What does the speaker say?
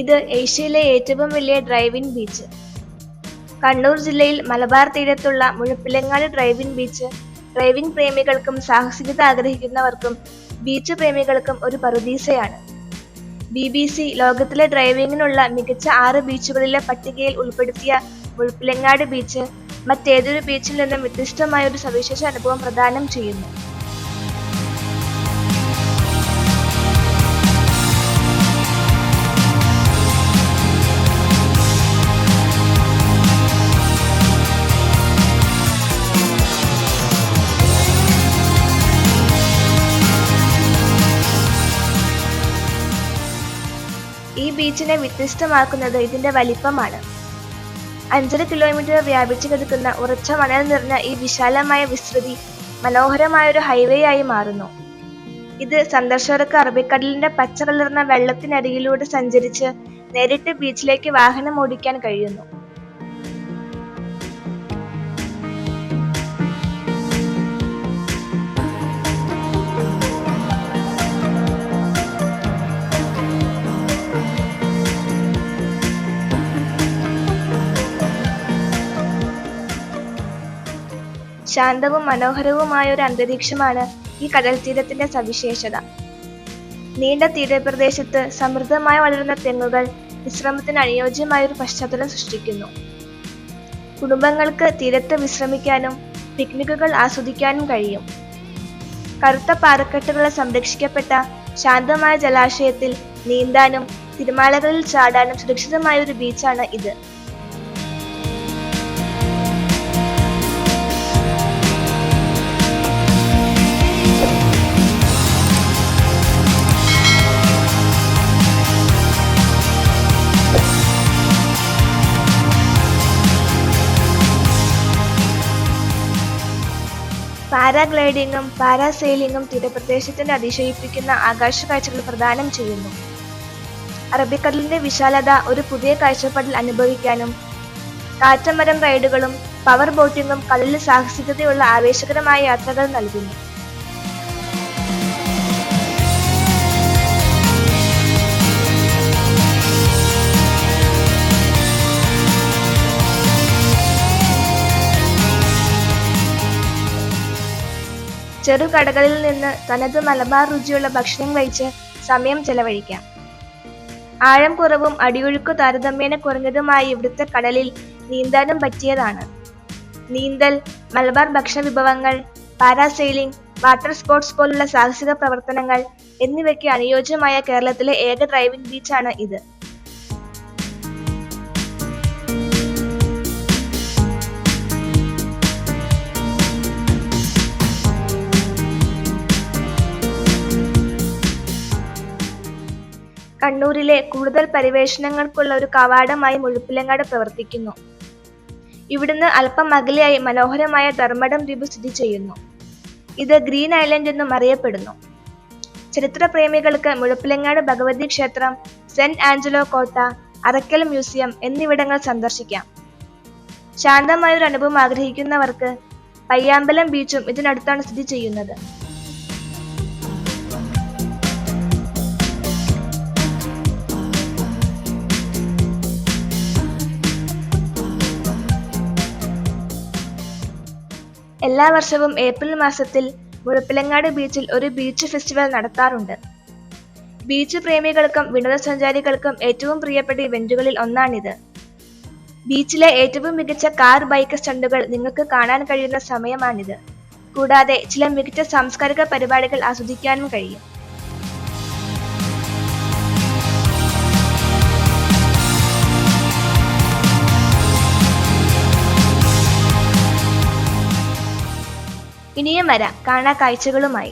ഇത് ഏഷ്യയിലെ ഏറ്റവും വലിയ ഡ്രൈവ്-ഇൻ ബീച്ച്. കണ്ണൂർ ജില്ലയിൽ മലബാർ തീരത്തുള്ള മുഴപ്പിലങ്ങാട് ഡ്രൈവ്-ഇൻ ബീച്ച് ഡ്രൈവിംഗ് പ്രേമികൾക്കും സാഹസികത ആഗ്രഹിക്കുന്നവർക്കും ബീച്ച് പ്രേമികൾക്കും ഒരു പറുദീസയാണ്. BBC ലോകത്തിലെ ഡ്രൈവിംഗിനുള്ള മികച്ച 6 ബീച്ചുകളിലെ പട്ടികയിൽ ഉൾപ്പെടുത്തിയ മുഴപ്പിലങ്ങാട് ബീച്ച് മറ്റേതൊരു ബീച്ചിൽ നിന്നും വ്യത്യസ്തമായ ഒരു സവിശേഷ അനുഭവം പ്രദാനം ചെയ്യുന്നു. ഈ ബീച്ചിനെ വ്യത്യസ്തമാക്കുന്നത് ഇതിന്റെ വലിപ്പമാണ്. 5.5 കിലോമീറ്റർ വ്യാപിച്ചു കിടക്കുന്ന ഉറച്ച മണൽ നിറഞ്ഞ ഈ വിശാലമായ വിസ്തൃതി മനോഹരമായൊരു ഹൈവേ ആയി മാറുന്നു. ഇത് സന്ദർശകർക്ക് അറബിക്കടലിന്റെ പച്ച കലർന്ന വെള്ളത്തിനരികിലൂടെ സഞ്ചരിച്ച് നേരിട്ട് ബീച്ചിലേക്ക് വാഹനം ഓടിക്കാൻ കഴിയുന്നു. ശാന്തവും മനോഹരവുമായ ഒരു അന്തരീക്ഷമാണ് ഈ കടൽത്തീരത്തിന്റെ സവിശേഷത. നീണ്ട തീരപ്രദേശത്ത് സമൃദ്ധമായി വളരുന്ന തെങ്ങുകൾ വിശ്രമത്തിന് അനുയോജ്യമായ ഒരു പശ്ചാത്തലം സൃഷ്ടിക്കുന്നു. കുടുംബങ്ങൾക്ക് തീരത്ത് വിശ്രമിക്കാനും പിക്നിക്കുകൾ ആസ്വദിക്കാനും കഴിയും. കറുത്ത പാറക്കെട്ടുകളെ സംരക്ഷിക്കപ്പെട്ട ശാന്തമായ ജലാശയത്തിൽ നീന്താനും തിരമാലകളിൽ ചാടാനും സുരക്ഷിതമായ ഒരു ബീച്ചാണ് ഇത്. പാരാഗ്ലൈഡിങ്ങും പാരാസെയിലിംഗും തീരപ്രദേശത്തിന്റെ അതിശയിപ്പിക്കുന്ന ആകാശ കാഴ്ചകൾ പ്രദാനം ചെയ്യുന്നു. അറബിക്കടലിന്റെ വിശാലത ഒരു പുതിയ കാഴ്ചപ്പാടിൽ അനുഭവിക്കാനും കാറ്റമരം റൈഡുകളും പവർ ബോട്ടിങ്ങും കടലിൽ സാഹസികതയുള്ള ആവേശകരമായ യാത്രകൾ നൽകുന്നു. ചെറുകടകളിൽ നിന്ന് തനത് മലബാർ രുചിയുള്ള ഭക്ഷണം കഴിച്ച് സമയം ചെലവഴിക്കാം. ആഴം കുറവും അടിയൊഴുക്ക് താരതമ്യേന കുറഞ്ഞതുമായ ഇവിടുത്തെ കടലിൽ നീന്താനും പറ്റിയതാണ്. നീന്തൽ, മലബാർ ഭക്ഷണവിഭവങ്ങൾ, പാരാസെയിലിംഗ്, വാട്ടർ സ്പോർട്സ് പോലുള്ള സാഹസിക പ്രവർത്തനങ്ങൾ എന്നിവയ്ക്ക് അനുയോജ്യമായ കേരളത്തിലെ ഏക ഡ്രൈവിംഗ് ബീച്ചാണ് ഇത്. കണ്ണൂരിലെ കൂടുതൽ പരിവേഷണങ്ങൾക്കുള്ള ഒരു കവാടമായി മുഴപ്പിലങ്ങാട് പ്രവർത്തിക്കുന്നു. ഇവിടുന്ന് അല്പം അകലെയായി മനോഹരമായ ധർമ്മടം ദ്വീപ് സ്ഥിതി ചെയ്യുന്നു. ഇത് ഗ്രീൻ ഐലൻഡ് എന്നും അറിയപ്പെടുന്നു. ചരിത്രപ്രേമികൾക്ക് മുഴപ്പിലങ്ങാട് ഭഗവതി ക്ഷേത്രം, സെന്റ് ആഞ്ചലോ കോട്ട, അറക്കൽ മ്യൂസിയം എന്നിവിടങ്ങൾ സന്ദർശിക്കാം. ശാന്തമായൊരു അനുഭവം ആഗ്രഹിക്കുന്നവർക്ക് പയ്യാമ്പലം ബീച്ചും ഇതിനടുത്താണ് സ്ഥിതി ചെയ്യുന്നത്. എല്ലാ വർഷവും ഏപ്രിൽ മാസത്തിൽ മുഴപ്പിലങ്ങാട് ബീച്ചിൽ ഒരു ബീച്ച് ഫെസ്റ്റിവൽ നടത്താറുണ്ട്. ബീച്ച് പ്രേമികൾക്കും വിനോദസഞ്ചാരികൾക്കും ഏറ്റവും പ്രിയപ്പെട്ട ഇവന്റുകളിൽ ഒന്നാണിത്. ബീച്ചിലെ ഏറ്റവും മികച്ച കാർ, ബൈക്ക് സ്റ്റണ്ടുകൾ നിങ്ങൾക്ക് കാണാൻ കഴിയുന്ന സമയമാണിത്. കൂടാതെ ചില മികച്ച സാംസ്കാരിക പരിപാടികൾ ആസ്വദിക്കാനും കഴിയും. ഇനിയും വരാം കാണാ കാഴ്ചകളുമായി.